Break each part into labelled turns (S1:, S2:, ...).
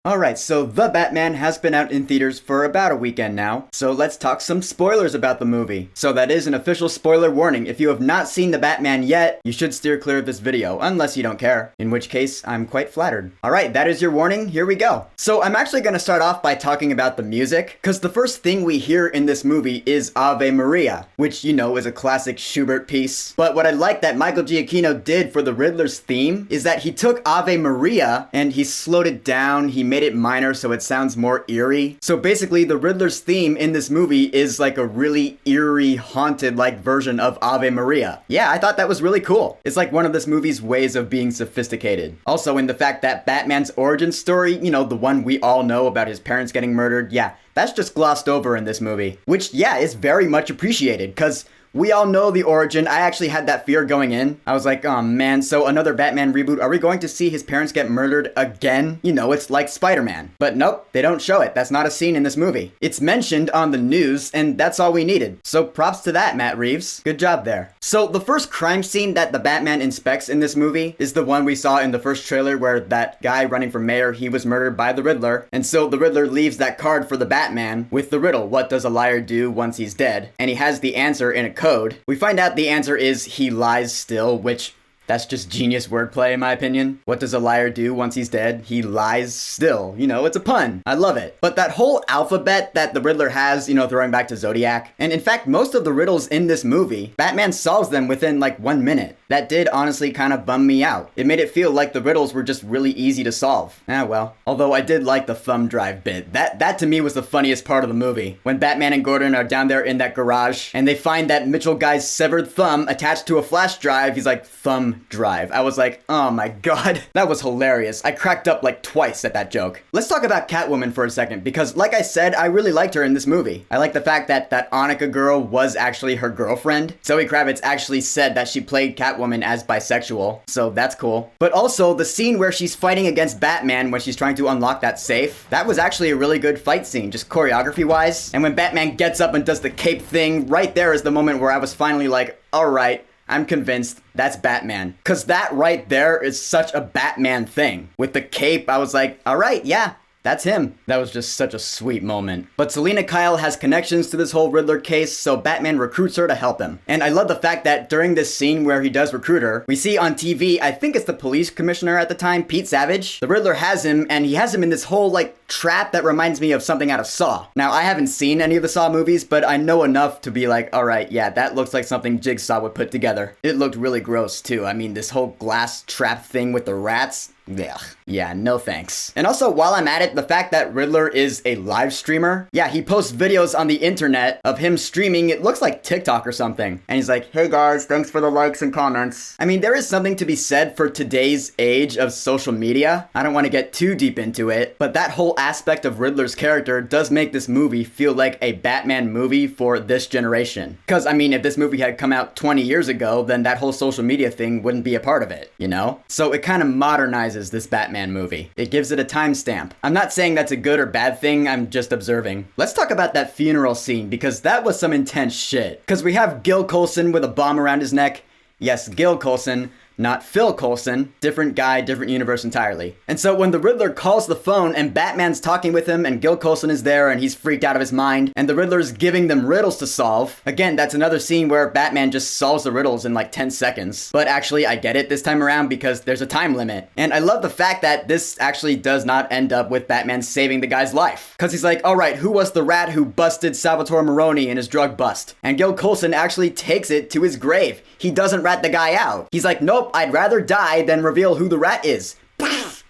S1: Alright, so The Batman has been out in theaters for about a weekend now, so let's talk some spoilers about the movie. So that is an official spoiler warning. If you have not seen The Batman yet, you should steer clear of this video, unless you don't care, in which case, I'm quite flattered. Alright, that is your warning, here we go. So I'm actually gonna start off by talking about the music, because the first thing we hear in this movie is Ave Maria, which, you know, is a classic Schubert piece. But what I like that Michael Giacchino did for the Riddler's theme is that he took Ave Maria and he slowed it down, he made it minor so it sounds more eerie. So basically the Riddler's theme in this movie is like a really eerie, haunted like version of Ave Maria. Yeah, I thought that was really cool. It's like one of this movie's ways of being sophisticated. Also in the fact that Batman's origin story, you know, the one we all know about his parents getting murdered, yeah, that's just glossed over in this movie. Which, yeah, is very much appreciated, because we all know the origin. I actually had that fear going in. I was like, oh man, so another Batman reboot. Are we going to see his parents get murdered again? You know, it's like Spider-Man. But nope, they don't show it. That's not a scene in this movie. It's mentioned on the news, and that's all we needed. So props to that, Matt Reeves. Good job there. So the first crime scene that the Batman inspects in this movie is the one we saw in the first trailer where that guy running for mayor, he was murdered by the Riddler. And so the Riddler leaves that card for the Batman with the riddle, what does a liar do once he's dead? And he has the answer in a code. We find out the answer is he lies still, which that's just genius wordplay in my opinion. What does a liar do once he's dead? He lies still. You know, it's a pun. I love it. But that whole alphabet that the Riddler has, you know, throwing back to Zodiac, and in fact, most of the riddles in this movie, Batman solves them within like 1 minute. That did honestly kind of bum me out. It made it feel like the riddles were just really easy to solve. Ah, well. Although I did like the thumb drive bit. That to me was the funniest part of the movie. When Batman and Gordon are down there in that garage, and they find that Mitchell guy's severed thumb attached to a flash drive, he's like, thumb drive. I was like, oh my god. That was hilarious. I cracked up like twice at that joke. Let's talk about Catwoman for a second, because like I said, I really liked her in this movie. I like the fact that that Annika girl was actually her girlfriend. Zoe Kravitz actually said that she played Catwoman as bisexual, so that's cool. But also, the scene where she's fighting against Batman when she's trying to unlock that safe, that was actually a really good fight scene, just choreography-wise. And when Batman gets up and does the cape thing, right there is the moment where I was finally like, alright, I'm convinced that's Batman. Cause that right there is such a Batman thing. With the cape, I was like, alright, yeah, that's him. That was just such a sweet moment. But Selina Kyle has connections to this whole Riddler case, so Batman recruits her to help him. And I love the fact that during this scene where he does recruit her, we see on TV, I think it's the police commissioner at the time, Pete Savage. The Riddler has him, and he has him in this whole, like, trap that reminds me of something out of Saw. Now, I haven't seen any of the Saw movies, but I know enough to be like, alright, yeah, that looks like something Jigsaw would put together. It looked really gross, too. I mean, this whole glass trap thing with the rats, ugh. Yeah, no thanks. And also, while I'm at it, the fact that Riddler is a live streamer, yeah, he posts videos on the internet of him streaming, it looks like TikTok or something. And he's like, hey guys, thanks for the likes and comments. I mean, there is something to be said for today's age of social media. I don't want to get too deep into it, but that whole aspect of Riddler's character does make this movie feel like a Batman movie for this generation. Because, I mean, if this movie had come out 20 years ago, then that whole social media thing wouldn't be a part of it, you know? So it kind of modernizes this Batman movie. It gives it a timestamp. I'm not saying that's a good or bad thing, I'm just observing. Let's talk about that funeral scene, because that was some intense shit. Because we have Gil Coulson with a bomb around his neck. Yes, Gil Coulson. Not Phil Coulson. Different guy, different universe entirely. And so when the Riddler calls the phone and Batman's talking with him and Gil Coulson is there and he's freaked out of his mind and the Riddler's giving them riddles to solve, again, that's another scene where Batman just solves the riddles in like 10 seconds. But actually, I get it this time around because there's a time limit. And I love the fact that this actually does not end up with Batman saving the guy's life. Because he's like, alright, who was the rat who busted Salvatore Maroni in his drug bust? And Gil Coulson actually takes it to his grave. He doesn't rat the guy out. He's like, nope, I'd rather die than reveal who the rat is.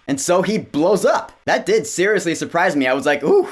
S1: And so he blows up. That did seriously surprise me. I was like, ooh,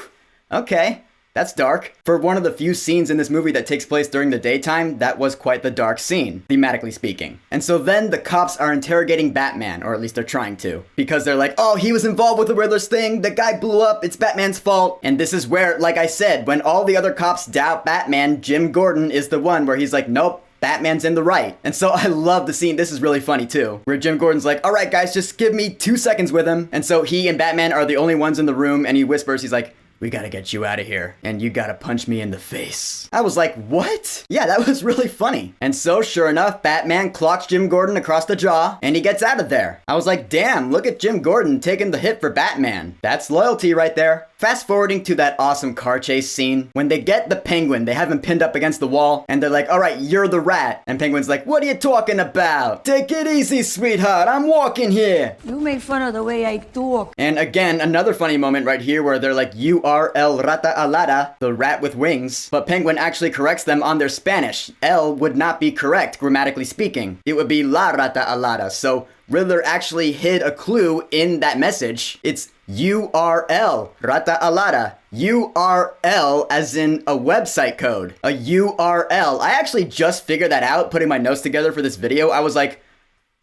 S1: okay, that's dark. For one of the few scenes in this movie that takes place during the daytime, that was quite the dark scene, thematically speaking. And so then the cops are interrogating Batman, or at least they're trying to, because they're like, oh, he was involved with the Riddler's thing, the guy blew up, it's Batman's fault. And this is where, like I said, when all the other cops doubt Batman, Jim Gordon is the one where he's like, nope, Batman's in the right. And so I love the scene, this is really funny too, where Jim Gordon's like, alright guys, just give me 2 seconds with him. And so he and Batman are the only ones in the room and he whispers, he's like, we gotta get you out of here, and you gotta punch me in the face. I was like, what? Yeah, that was really funny. And so, sure enough, Batman clocks Jim Gordon across the jaw, and he gets out of there. I was like, damn, look at Jim Gordon taking the hit for Batman. That's loyalty right there. Fast forwarding to that awesome car chase scene, when they get the Penguin, they have him pinned up against the wall, and they're like, all right, you're the rat. And Penguin's like, what are you talking about? Take it easy, sweetheart, I'm walking here.
S2: You make fun of the way I talk.
S1: And again, another funny moment right here where they're like, you are el rata alada, the rat with wings. But Penguin actually corrects them on their Spanish. El would not be correct, grammatically speaking. It would be la rata alada. So Riddler actually hid a clue in that message. It's URL, rata alada. URL as in a website code. A URL. I actually just figured that out putting my notes together for this video. I was like,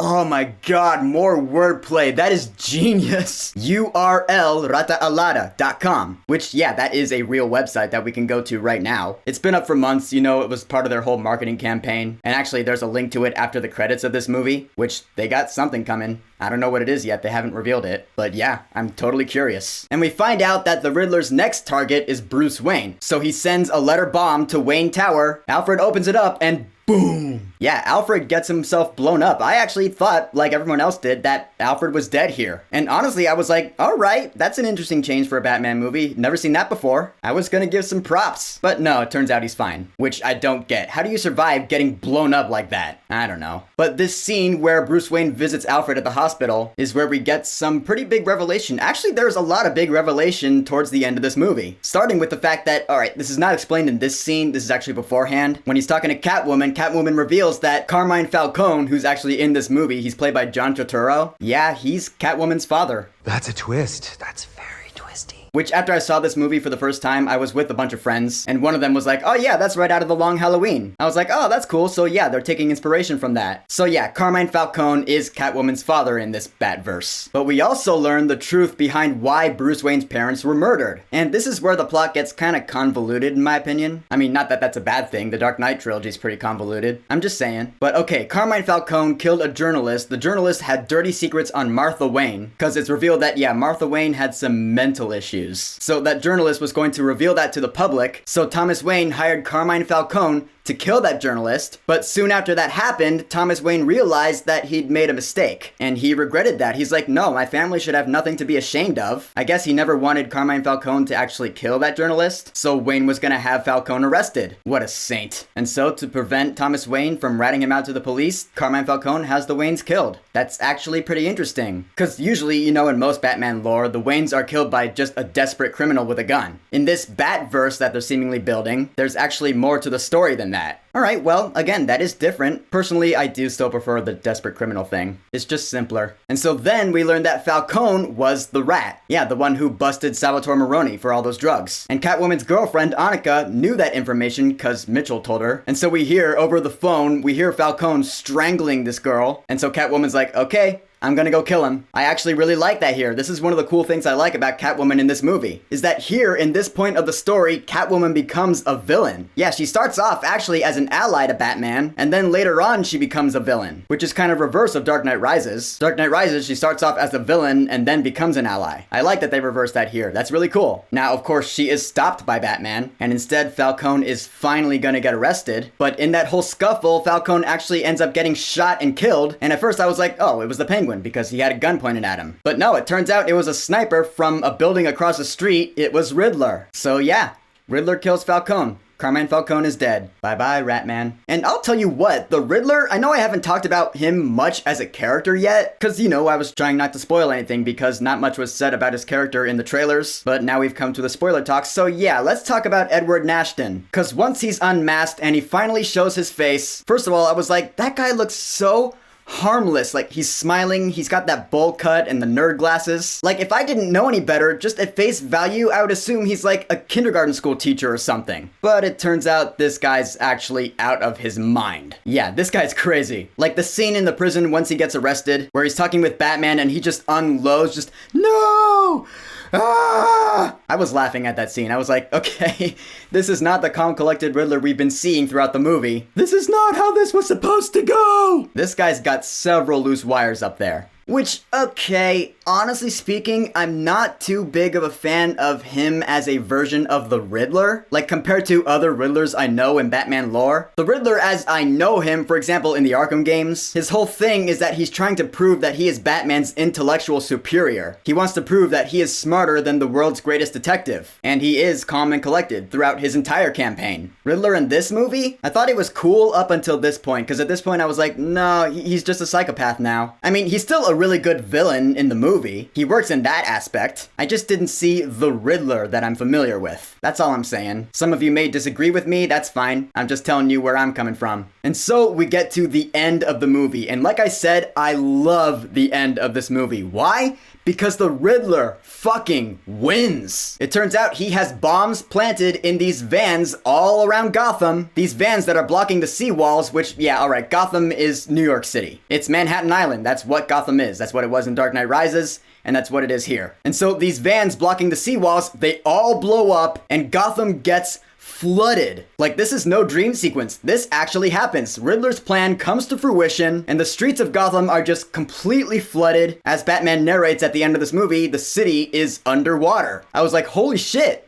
S1: oh my god, more wordplay. That is genius. URL rataalada.com. Which, yeah, that is a real website that we can go to right now. It's been up for months, you know, it was part of their whole marketing campaign. And actually, there's a link to it after the credits of this movie, which they got something coming. I don't know what it is yet, they haven't revealed it. But yeah, I'm totally curious. And we find out that the Riddler's next target is Bruce Wayne. So he sends a letter bomb to Wayne Tower. Alfred opens it up and boom! Yeah, Alfred gets himself blown up. I actually thought, like everyone else did, that Alfred was dead here. And honestly, I was like, alright, that's an interesting change for a Batman movie. Never seen that before. I was gonna give some props. But no, it turns out he's fine. Which I don't get. How do you survive getting blown up like that? I don't know. But this scene where Bruce Wayne visits Alfred at the hospital is where we get some pretty big revelation. Actually, there's a lot of big revelation towards the end of this movie. Starting with the fact that, alright, this is not explained in this scene. This is actually beforehand. When he's talking to Catwoman, Catwoman reveals that Carmine Falcone, who's actually in this movie, he's played by John Turturro. Yeah, he's Catwoman's father.
S3: That's a twist. That's very twisty.
S1: Which, after I saw this movie for the first time, I was with a bunch of friends, and one of them was like, oh yeah, that's right out of The Long Halloween. I was like, oh, that's cool, so yeah, they're taking inspiration from that. So yeah, Carmine Falcone is Catwoman's father in this Batverse. But we also learn the truth behind why Bruce Wayne's parents were murdered. And this is where the plot gets kind of convoluted, in my opinion. I mean, not that that's a bad thing, the Dark Knight trilogy is pretty convoluted. I'm just saying. But okay, Carmine Falcone killed a journalist. The journalist had dirty secrets on Martha Wayne, because it's revealed that, yeah, Martha Wayne had some mental issues. So that journalist was going to reveal that to the public, so Thomas Wayne hired Carmine Falcone to kill that journalist, but soon after that happened, Thomas Wayne realized that he'd made a mistake, and he regretted that. He's like, no, my family should have nothing to be ashamed of. I guess he never wanted Carmine Falcone to actually kill that journalist, so Wayne was gonna have Falcone arrested. What a saint. And so, to prevent Thomas Wayne from ratting him out to the police, Carmine Falcone has the Waynes killed. That's actually pretty interesting, because usually, you know, in most Batman lore, the Waynes are killed by just a desperate criminal with a gun. In this Batverse that they're seemingly building, there's actually more to the story than that. Alright, well, again, that is different. Personally, I do still prefer the desperate criminal thing. It's just simpler. And so then we learned that Falcone was the rat. Yeah, the one who busted Salvatore Maroni for all those drugs. And Catwoman's girlfriend, Annika, knew that information because Mitchell told her. And so we hear, over the phone, we hear Falcone strangling this girl. And so Catwoman's like, okay, I'm gonna go kill him. I actually really like that here. This is one of the cool things I like about Catwoman in this movie, is that here, in this point of the story, Catwoman becomes a villain. Yeah, she starts off actually as an ally to Batman, and then later on she becomes a villain, which is kind of reverse of Dark Knight Rises. Dark Knight Rises, she starts off as a villain and then becomes an ally. I like that they reversed that here. That's really cool. Now, of course, she is stopped by Batman, and instead Falcone is finally gonna get arrested, but in that whole scuffle, Falcone actually ends up getting shot and killed, and at first I was like, oh, it was the Penguin, because he had a gun pointed at him. But no, it turns out it was a sniper from a building across the street. It was Riddler. So yeah, Riddler kills Falcone. Carmine Falcone is dead. Bye-bye, Ratman. And I'll tell you what, the Riddler, I know I haven't talked about him much as a character yet, because, you know, I was trying not to spoil anything because not much was said about his character in the trailers, but now we've come to the spoiler talk, so yeah, let's talk about Edward Nashton. Because once he's unmasked and he finally shows his face, first of all, I was like, that guy looks so harmless. Like, he's smiling, he's got that bowl cut and the nerd glasses. Like, if I didn't know any better, just at face value, I would assume he's like a kindergarten school teacher or something. But it turns out this guy's actually out of his mind. Yeah, this guy's crazy. Like the scene in the prison once he gets arrested, where he's talking with Batman and he just unloads, just, no! Ah! I was laughing at that scene. I was like, okay, this is not the calm, collected Riddler we've been seeing throughout the movie. This is not how this was supposed to go! This guy's got several loose wires up there. Which, okay, honestly speaking, I'm not too big of a fan of him as a version of the Riddler. Like, compared to other Riddlers I know in Batman lore. The Riddler as I know him, for example, in the Arkham games, his whole thing is that he's trying to prove that he is Batman's intellectual superior. He wants to prove that he is smarter than the world's greatest detective. And he is calm and collected throughout his entire campaign. Riddler in this movie? I thought he was cool up until this point, because at this point I was like, no, he's just a psychopath now. I mean, he's still a really good villain in the movie. He works in that aspect. I just didn't see the Riddler that I'm familiar with. That's all I'm saying. Some of you may disagree with me, that's fine. I'm just telling you where I'm coming from. And so we get to the end of the movie, and like I said, I love the end of this movie. Why? Because the Riddler fucking wins. It turns out he has bombs planted in these vans all around Gotham. These vans that are blocking the seawalls, which, yeah, alright, Gotham is New York City. It's Manhattan Island. That's what Gotham is. That's what it was in Dark Knight Rises. And that's what it is here. And so these vans blocking the seawalls, they all blow up, and Gotham gets flooded. Like, this is no dream sequence. This actually happens. Riddler's plan comes to fruition, and the streets of Gotham are just completely flooded. As Batman narrates at the end of this movie, the city is underwater. I was like, holy shit.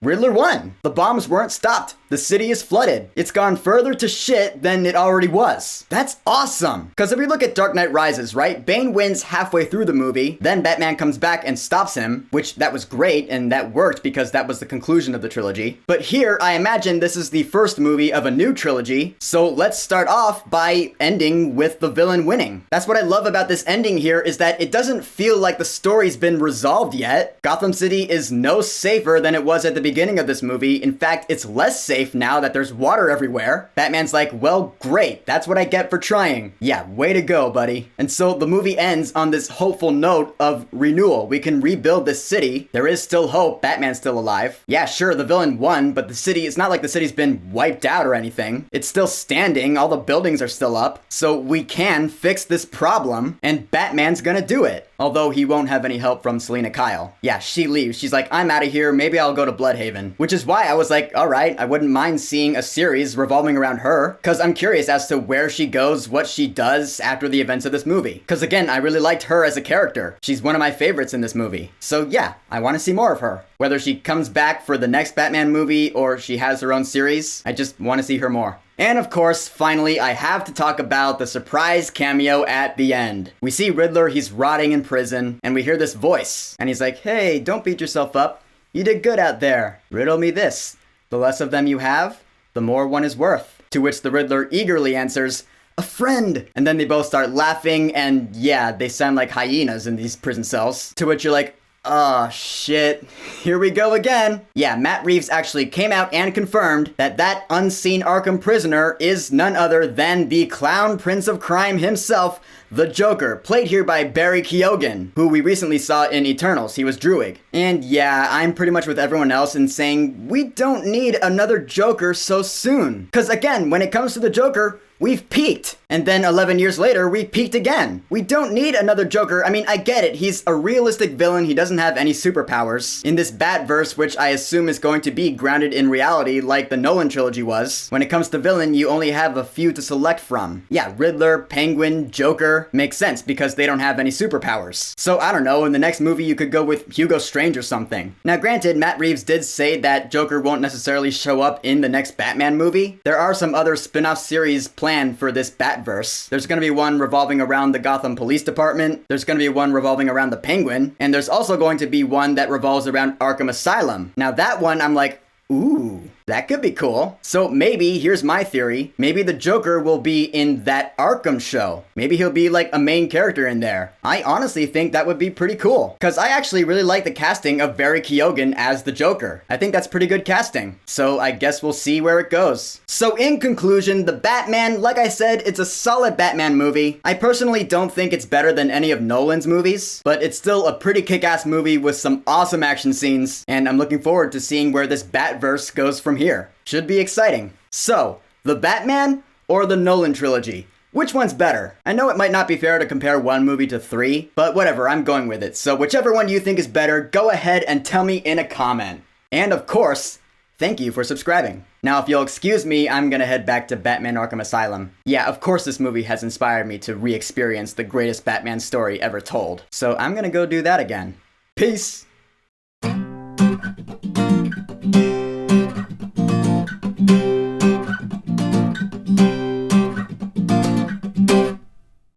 S1: Riddler won. The bombs weren't stopped. The city is flooded. It's gone further to shit than it already was. That's awesome. Because if we look at Dark Knight Rises, right? Bane wins halfway through the movie. Then Batman comes back and stops him, which that was great and that worked because that was the conclusion of the trilogy. But here, I imagine this is the first movie of a new trilogy. So let's start off by ending with the villain winning. That's what I love about this ending here is that it doesn't feel like the story's been resolved yet. Gotham City is no safer than it was at the beginning of this movie. In fact, it's less safe now that there's water everywhere. Batman's like, well, great. That's what I get for trying. Yeah, way to go, buddy. And so the movie ends on this hopeful note of renewal. We can rebuild this city. There is still hope. Batman's still alive. Yeah, sure, the villain won, but the city, it's not like the city's been wiped out or anything. It's still standing. All the buildings are still up. So we can fix this problem, and Batman's gonna do it. Although he won't have any help from Selina Kyle. Yeah, she leaves. She's like, I'm out of here. Maybe I'll go to Bloodhaven. Which is why I was like, all right, I wouldn't mind seeing a series revolving around her. Because I'm curious as to where she goes, what she does after the events of this movie. Because again, I really liked her as a character. She's one of my favorites in this movie. So yeah, I want to see more of her. Whether she comes back for the next Batman movie or she has her own series, I just want to see her more. And of course, finally, I have to talk about the surprise cameo at the end. We see Riddler, he's rotting in prison, and we hear this voice. And he's like, hey, don't beat yourself up. You did good out there. Riddle me this. The less of them you have, the more one is worth. To which the Riddler eagerly answers, a friend. And then they both start laughing, and yeah, they sound like hyenas in these prison cells. To which you're like, oh shit, here we go again. Yeah, Matt Reeves actually came out and confirmed that that unseen Arkham prisoner is none other than the clown prince of crime himself, the Joker, played here by Barry Keoghan, who we recently saw in Eternals. He was Druig. And yeah, I'm pretty much with everyone else in saying we don't need another Joker so soon. Because again, when it comes to the Joker, we've peaked. And then 11 years later, we peaked again. We don't need another Joker. I mean, I get it. He's a realistic villain. He doesn't have any superpowers. In this Batverse, which I assume is going to be grounded in reality like the Nolan trilogy was, when it comes to villain, you only have a few to select from. Yeah, Riddler, Penguin, Joker, makes sense because they don't have any superpowers. So I don't know, in the next movie you could go with Hugo Strange or something. Now granted, Matt Reeves did say that Joker won't necessarily show up in the next Batman movie. There are some other spin-off series planned for this Batverse. There's going to be one revolving around the Gotham Police Department, there's going to be one revolving around the Penguin, and there's also going to be one that revolves around Arkham Asylum. Now that one, I'm like, ooh, that could be cool. So maybe, here's my theory, maybe the Joker will be in that Arkham show. Maybe he'll be like a main character in there. I honestly think that would be pretty cool. Because I actually really like the casting of Barry Keoghan as the Joker. I think that's pretty good casting. So I guess we'll see where it goes. So in conclusion, The Batman, like I said, it's a solid Batman movie. I personally don't think it's better than any of Nolan's movies, but it's still a pretty kick-ass movie with some awesome action scenes, and I'm looking forward to seeing where this Batverse goes from here. Should be exciting. So, The Batman or the Nolan trilogy? Which one's better? I know it might not be fair to compare one movie to three, but whatever, I'm going with it. So whichever one you think is better, go ahead and tell me in a comment. And of course, thank you for subscribing. Now, if you'll excuse me, I'm gonna head back to Batman Arkham Asylum. Yeah, of course this movie has inspired me to re-experience the greatest Batman story ever told. So I'm gonna go do that again. Peace!